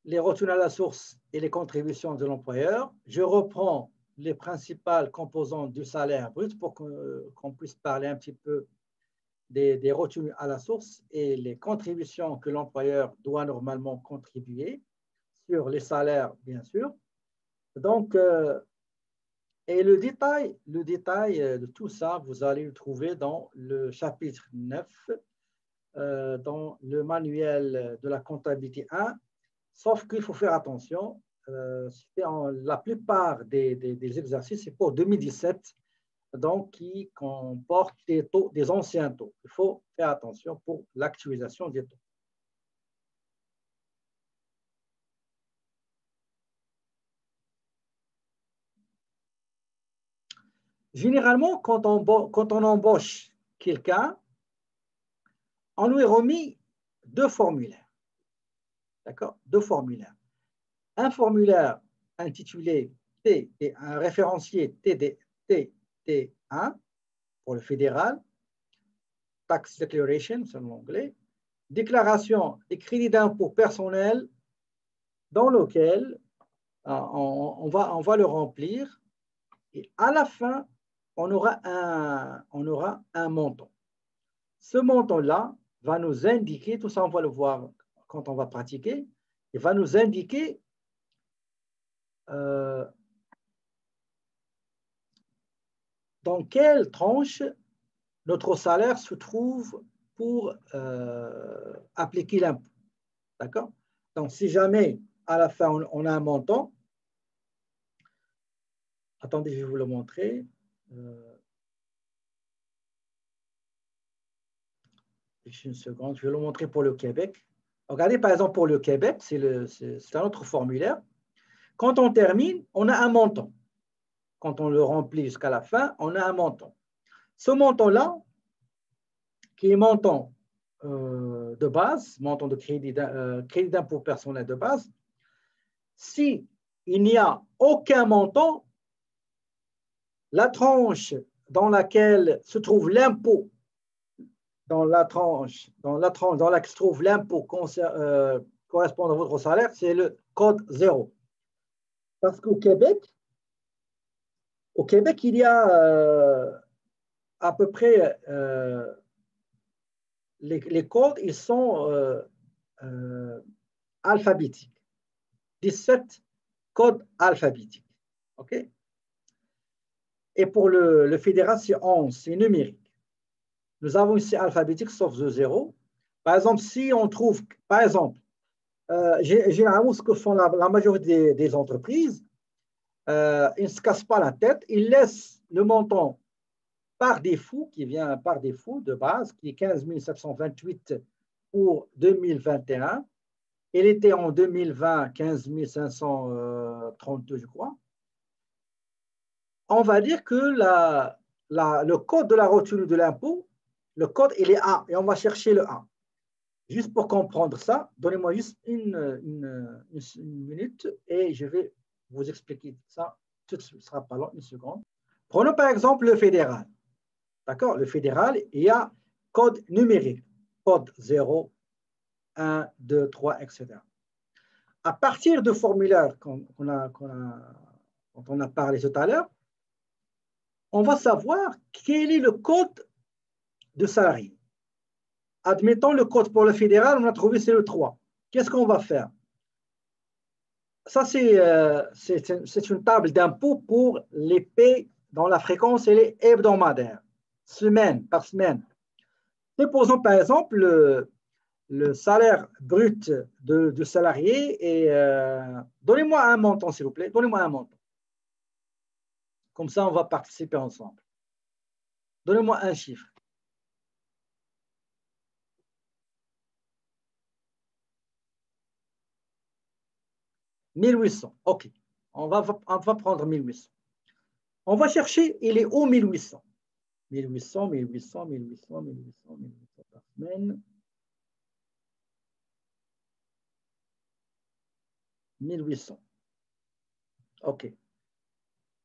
les retenues à la source et les contributions de l'employeur. Je reprends les principales composantes du salaire brut pour qu'on puisse parler un petit peu des retenues à la source et les contributions que l'employeur doit normalement contribuer sur les salaires, bien sûr. Donc, et le détail de tout ça, vous allez le trouver dans le chapitre 9, dans le manuel de la comptabilité 1, sauf qu'il faut faire attention, la plupart des exercices, c'est pour 2017, donc qui comportent des taux, des anciens taux. Il faut faire attention pour l'actualisation des taux. Généralement, quand on embauche quelqu'un, on lui remet deux formulaires. D'accord? Deux formulaires. Un formulaire intitulé T et un référencier TT1 pour le fédéral, Tax Declaration, c'est en anglais, déclaration des crédits d'impôt personnel dans lequel on va le remplir et à la fin, on aura un montant. Ce montant-là va nous indiquer, tout ça on va le voir quand on va pratiquer, il va nous indiquer dans quelle tranche notre salaire se trouve pour appliquer l'impôt. D'accord? Donc, si jamais à la fin on a un montant, attendez, je vais vous le montrer. Une seconde, je vais le montrer pour le Québec. Regardez par exemple pour le Québec, c'est un autre formulaire. Quand on termine, on a un montant. Quand on le remplit jusqu'à la fin, on a un montant. Ce montant-là, qui est montant de base, montant de crédit d'impôt personnel de base, si il n'y a aucun montant, la tranche dans laquelle se trouve l'impôt, dans laquelle se trouve l'impôt correspondant à votre salaire, c'est le code 0. Parce qu'au Québec, il y a à peu près les codes, ils sont alphabétiques. 17 codes alphabétiques. OK? Et pour le fédéral, c'est 11, c'est numérique. Nous avons ici alphabétique sauf de 0. Par exemple, si on trouve, par exemple, généralement, ce que font la majorité des entreprises, ils ne se cassent pas la tête, ils laissent le montant par défaut, qui vient par défaut de base, qui est 15 728 pour 2021. Il était en 2020 15 532, je crois. On va dire que le code de la retenue de l'impôt, le code, il est 1 et on va chercher le 1. Juste pour comprendre ça, donnez-moi juste une minute et je vais vous expliquer ça. Ce ne sera pas long, une seconde. Prenons par exemple le fédéral. D'accord? Le fédéral, il y a code numérique. Code 0, 1, 2, 3, etc. À partir de formulaires dont on a parlé tout à l'heure, on va savoir quel est le code de salarié. Admettons le code pour le fédéral, on a trouvé c'est le 3. Qu'est-ce qu'on va faire? Ça, c'est une table d'impôt pour les paies dont la fréquence elle est hebdomadaire, semaine par semaine. Supposons par exemple le salaire brut du salarié et donnez-moi un montant s'il vous plaît, donnez-moi un montant. Comme ça, on va participer ensemble. Donnez-moi un chiffre. 1800. OK. On va prendre 1800. On va chercher, il est où 1800? 1800 par semaine. 1800. OK.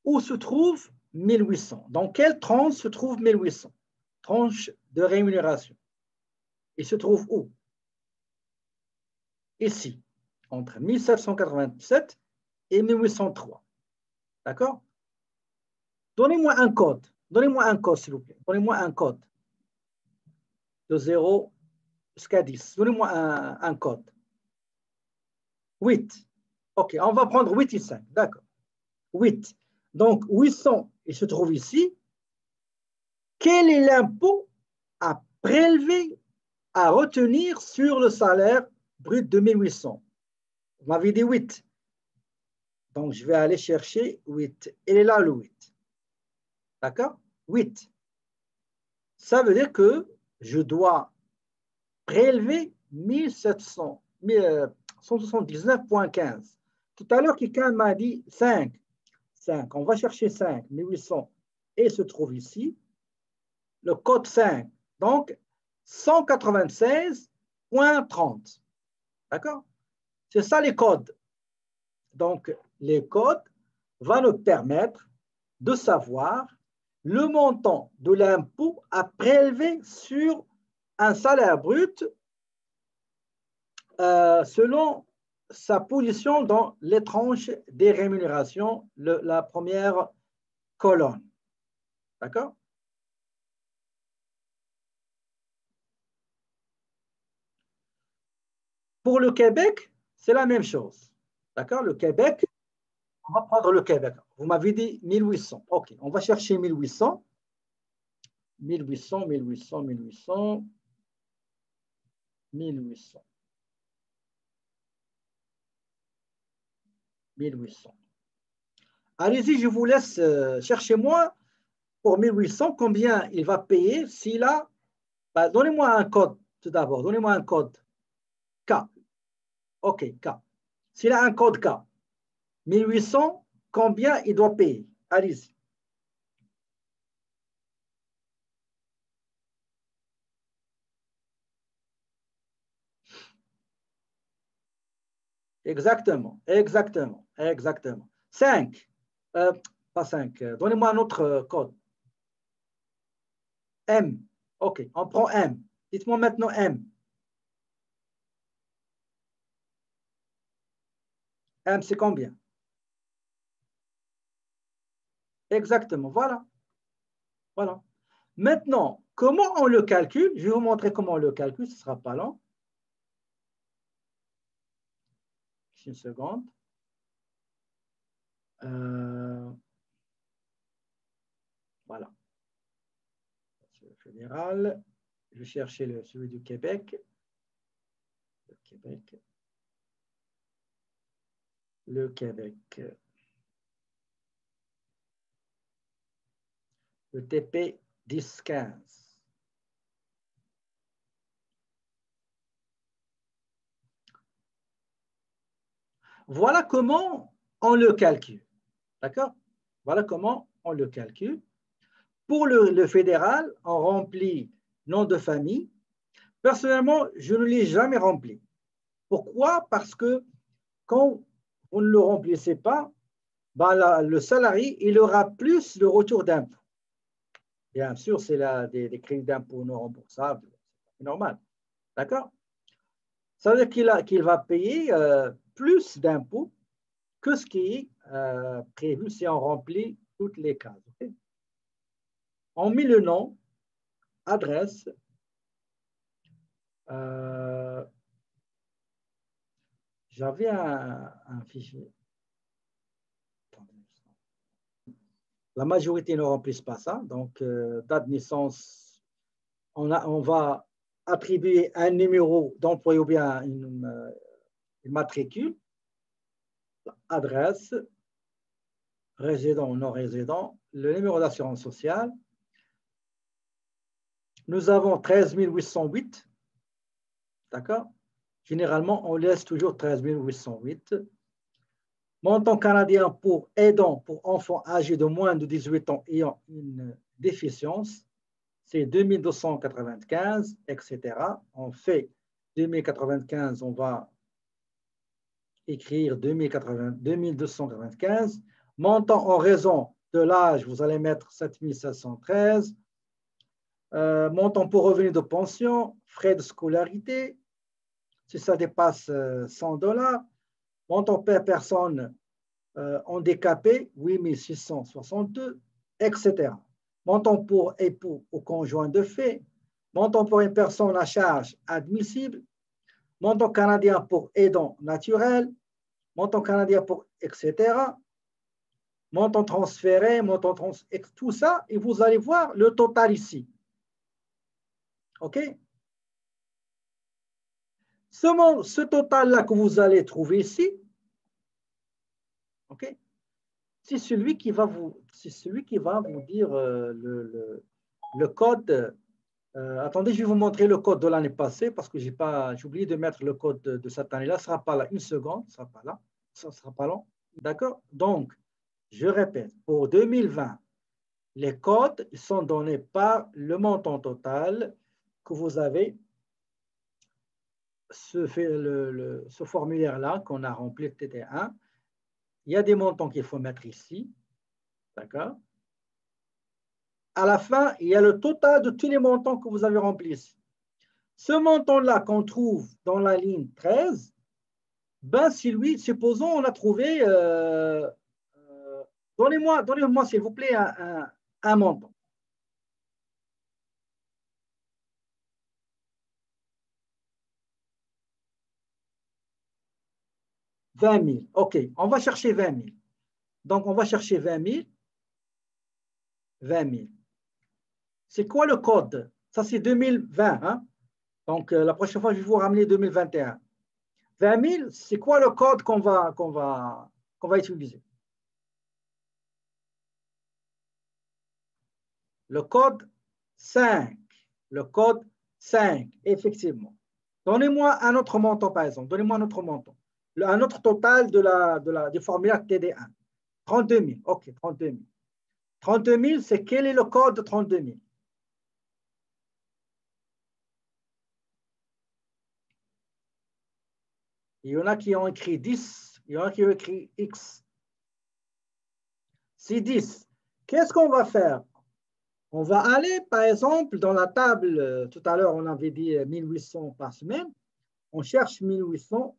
Où se trouve 1800? Dans quelle tranche se trouve 1800? Tranche de rémunération. Il se trouve où? Ici. entre 1787 et 1803. D'accord? Donnez-moi un code. Donnez-moi un code, s'il vous plaît. Donnez-moi un code de 0 jusqu'à 10. Donnez-moi un code. 8. OK, on va prendre 8 et 5. D'accord. 8. Donc, 800, il se trouve ici. Quel est l'impôt à prélever, à retenir sur le salaire brut de 1800? Vous m'avez dit 8. Donc, je vais aller chercher 8. Il est là, le 8. D'accord? 8. Ça veut dire que je dois prélever 179,15. Tout à l'heure, quelqu'un m'a dit 5. 5. On va chercher 5. 1800. Et se trouve ici le code 5. Donc, 196,30. D'accord? C'est ça les codes. Donc, les codes vont nous permettre de savoir le montant de l'impôt à prélever sur un salaire brut selon sa position dans les tranches des rémunérations, la première colonne. D'accord? Pour le Québec, c'est la même chose. D'accord? Le Québec, on va prendre le Québec. Vous m'avez dit 1800. OK, on va chercher 1800. 1800, 1800, 1800. 1800. 1800. Allez-y, je vous laisse chercher moi pour 1800 combien il va payer s'il a. Bah, donnez-moi un code tout d'abord. Donnez-moi un code K. OK, K. S'il a un code K, 1800, combien il doit payer? Allez-y. Exactement, exactement, exactement. 5. Pas 5. Donnez-moi un autre code. M. OK, on prend M. Dites-moi maintenant M. M, c'est combien? Exactement, voilà. Voilà. Maintenant, comment on le calcule? Je vais vous montrer comment on le calcule, ce ne sera pas long. Une seconde. Voilà. Fédéral. Je vais chercher celui du Québec. Le Québec. Le Québec. Le TP 1015. Voilà comment on le calcule. D'accord? Voilà comment on le calcule. Pour le fédéral, on remplit nom de famille. Personnellement, je ne l'ai jamais rempli. Pourquoi? Parce que quand vous ne le remplissez pas, ben le salarié, il aura plus de retour d'impôt. Bien sûr, c'est des crédits d'impôt non remboursables. C'est normal. D'accord? Ça veut dire qu'il va payer plus d'impôts que ce qui est prévu si on remplit toutes les cases. Okay? On met le nom, adresse, j'avais un fichier. La majorité ne remplissent pas ça. Donc, date de naissance, on va attribuer un numéro d'employé ou bien une matricule, adresse, résident ou non résident, le numéro d'assurance sociale. Nous avons 13 808. D'accord? Généralement, on laisse toujours 13 808. Montant canadien pour aidant pour enfants âgés de moins de 18 ans ayant une déficience, c'est 2295, etc. On fait 2095, on va écrire 2295. Montant en raison de l'âge, vous allez mettre 7713. Montant pour revenu de pension, frais de scolarité, si ça dépasse $100, Montant per personne handicapé, 8 662, etc. Montant pour époux ou conjoint de fait. Montant pour une personne à charge admissible. Montant canadien pour aidant naturel. Montant canadien pour etc. Montant transféré, tout ça, et vous allez voir le total ici. OK? Ce total-là que vous allez trouver ici, OK? C'est celui qui va vous dire le code. Attendez, je vais vous montrer le code de l'année passée parce que j'ai oublié de mettre le code de cette année-là. Ce ne sera pas là. Une seconde, ce ne sera pas là. Ça ne sera pas long. D'accord? Donc, je répète, pour 2020, les codes sont donnés par le montant total que vous avez. Ce formulaire-là qu'on a rempli, TT1, il y a des montants qu'il faut mettre ici. D'accord? À la fin, il y a le total de tous les montants que vous avez remplis ici. Ce montant-là qu'on trouve dans la ligne 13, ben, si lui, supposons on a trouvé, donnez-moi s'il vous plaît un montant. « 20 000 ». OK, on va chercher 20 000. Donc, on va chercher 20 000. 20 000. C'est quoi le code? Ça, c'est 2020. Hein? Donc, la prochaine fois, je vais vous ramener 2021. 20 000, c'est quoi le code qu'on va utiliser? Le code 5. Le code 5, effectivement. Donnez-moi un autre montant, par exemple. Donnez-moi un autre montant. Un autre total du formulaire TD1. 32 000. OK, 32 000. 32 000, c'est quel est le code de 32 000? Il y en a qui ont écrit 10, il y en a qui ont écrit X. C'est 10. Qu'est-ce qu'on va faire? On va aller, par exemple, dans la table, tout à l'heure, on avait dit 1800 par semaine. On cherche 1800,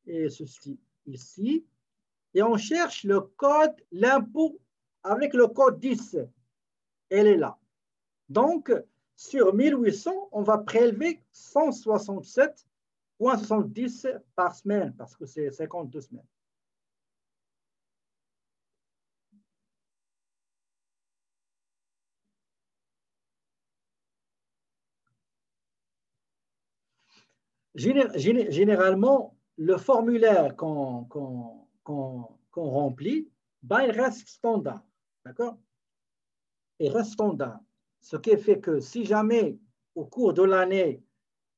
et ceci ici. Et on cherche le code, l'impôt avec le code 10. Elle est là. Donc, sur 1800, on va prélever 167,70 par semaine, parce que c'est 52 semaines. Généralement, le formulaire qu'on remplit, ben, il reste standard. D'accord? Il reste standard. Ce qui fait que si jamais au cours de l'année,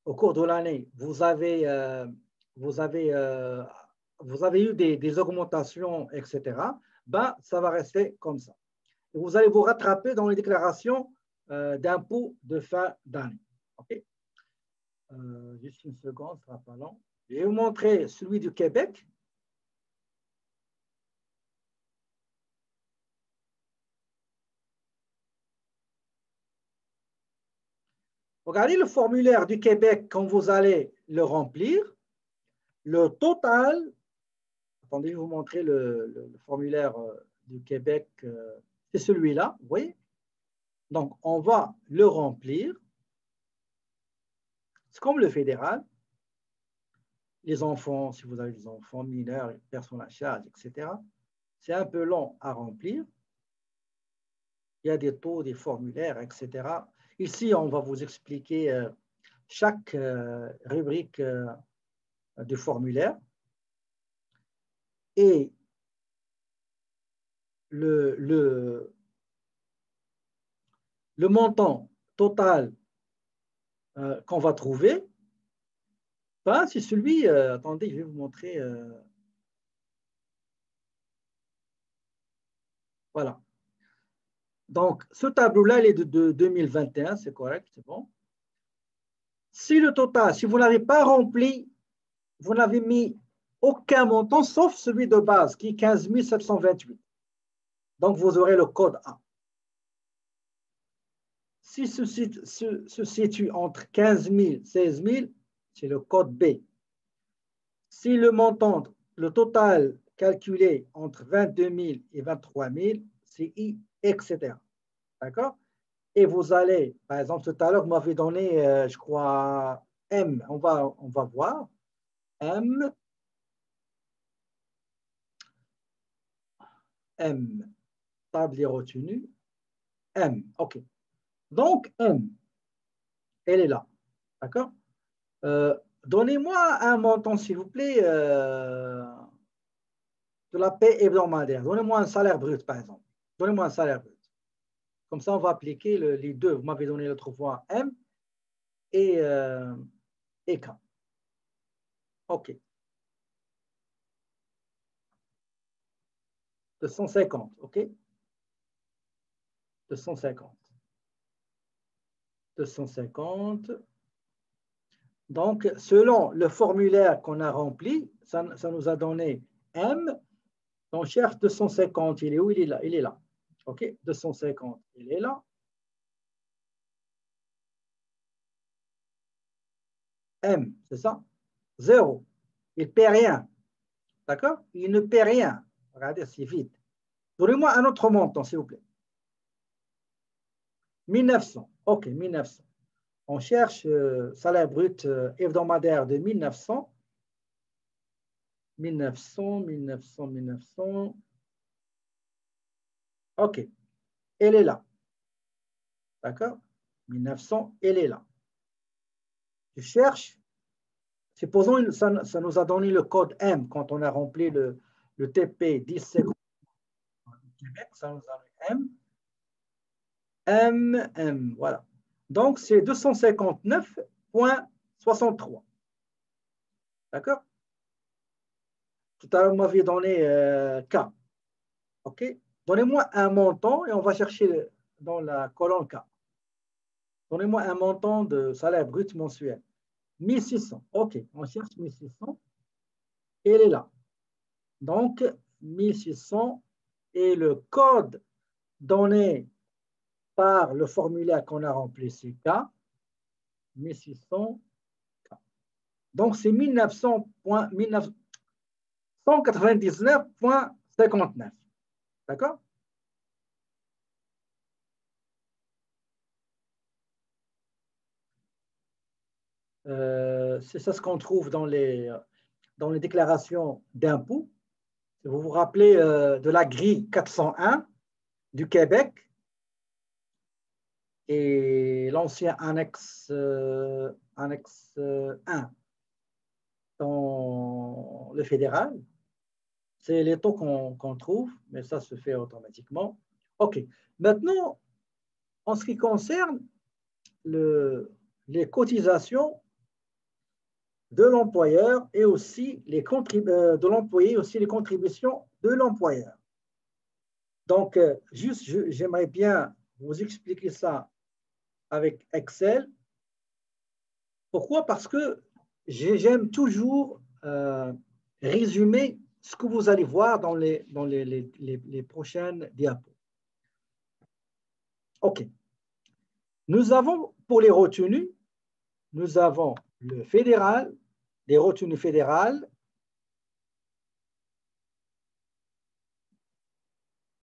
vous avez eu des augmentations, etc., ben, ça va rester comme ça. Et vous allez vous rattraper dans les déclarations d'impôts de fin d'année. OK? Juste une seconde, ce ne sera pas long. Je vais vous montrer celui du Québec. Regardez le formulaire du Québec quand vous allez le remplir. Le total, attendez, je vais vous montrer le formulaire du Québec. C'est celui-là, vous voyez? Donc, on va le remplir. C'est comme le fédéral. Les enfants, si vous avez des enfants mineurs, personnes à charge, etc. C'est un peu long à remplir. Il y a des taux, des formulaires, etc. Ici, on va vous expliquer chaque rubrique du formulaire. Et le montant total qu'on va trouver, ben, c'est celui, attendez, je vais vous montrer. Voilà. Donc, ce tableau-là, il est de 2021, c'est correct, c'est bon. Si le total, si vous n'avez pas rempli, vous n'avez mis aucun montant, sauf celui de base, qui est 15 728. Donc, vous aurez le code A. Si se situe entre 15 000 et 16 000, c'est le code B. Si le montant, le total calculé entre 22 000 et 23 000, c'est I, etc. D'accord? Et vous allez, par exemple, tout à l'heure, vous m'avez donné, je crois, M. On va voir. M, table des retenues. M, OK. Donc, M, elle est là. D'accord? Donnez-moi un montant, s'il vous plaît, de la paie hebdomadaire. Donnez-moi un salaire brut, par exemple. Donnez-moi un salaire brut. Comme ça, on va appliquer les deux. Vous m'avez donné l'autre fois M et K. OK. 250, OK? 250. 250. Donc, selon le formulaire qu'on a rempli, ça nous a donné M. On cherche 250. Il est où? Il est là. Il est là. OK? 250, il est là. M, c'est ça? 0. Il ne paie rien. D'accord? Il ne paie rien. Regardez, c'est vite. Donnez-moi un autre montant, s'il vous plaît. 1900. OK, 1900. On cherche salaire brut hebdomadaire de 1900. 1900. OK. Elle est là. D'accord? 1900, elle est là. Je cherche. Supposons ça nous a donné le code M quand on a rempli le TP 10 secondes. Québec, ça nous a donné M. Voilà. Donc, c'est 259,63. D'accord? Tout à l'heure, vous m'aviez donné K. OK? Donnez-moi un montant et on va chercher dans la colonne K. Donnez-moi un montant de salaire brut mensuel. 1600. OK, on cherche 1600. Et elle est là. Donc, 1600 et le code donné par le formulaire qu'on a rempli, c'est K. 1600. Donc, c'est 199,59. D'accord? C'est ça ce qu'on trouve dans les déclarations d'impôts. Vous vous rappelez de la grille 401 du Québec et l'ancien annexe 1 dans le fédéral. C'est les taux qu'on trouve, mais ça se fait automatiquement. OK. Maintenant, en ce qui concerne les cotisations de l'employeur et aussi de l'employé, aussi les contributions de l'employeur. Donc, juste, j'aimerais bien vous expliquer ça avec Excel. Pourquoi? Parce que j'aime toujours résumer ce que vous allez voir dans les prochaines diapos. OK. Nous avons, pour les retenues, nous avons le fédéral, les retenues fédérales